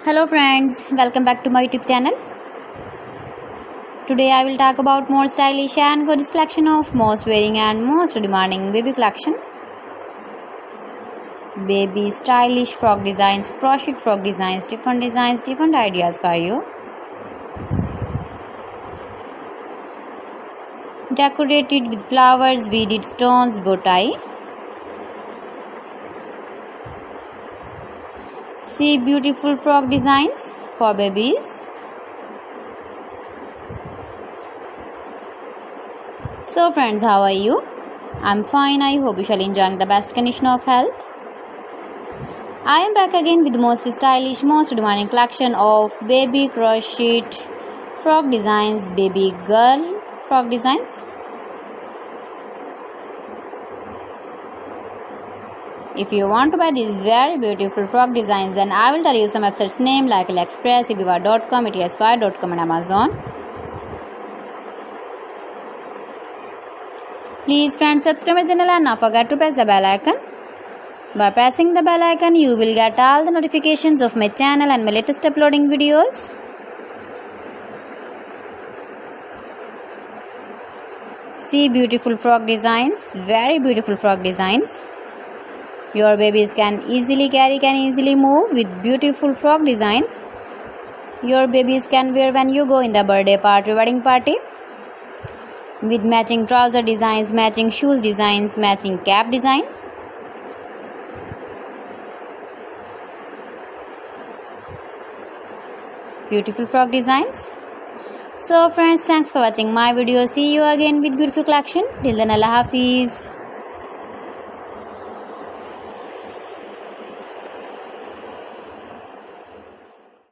Hello friends, welcome back to my YouTube channel. Today I will talk about more stylish and gorgeous collection of most wearing and most demanding baby collection. Baby stylish frock designs, crochet frock designs, different ideas for you. Decorated with flowers, beaded stones, bow tie. See beautiful frock designs for babies. So friends, how are you? I'm fine. I hope you shall enjoy the best condition of health. I am back again with the most stylish, most demanding collection of baby crochet frock designs, baby girl frock designs. If you want to buy these very beautiful frock designs, then I will tell you some websites name like AliExpress, eBay.com, etsy.com and Amazon. Please friends, subscribe my channel and not forget to press the bell icon. By pressing the bell icon, you will get all the notifications of my channel and my latest uploading videos. See beautiful frock designs, very beautiful frock designs. Your babies can easily carry, can easily move with beautiful frock designs. Your babies can wear when you go in the birthday party, wedding party. With matching trouser designs, matching shoes designs, matching cap design. Beautiful frock designs. So friends, thanks for watching my video. See you again with beautiful collection. Till then, Allah Hafiz.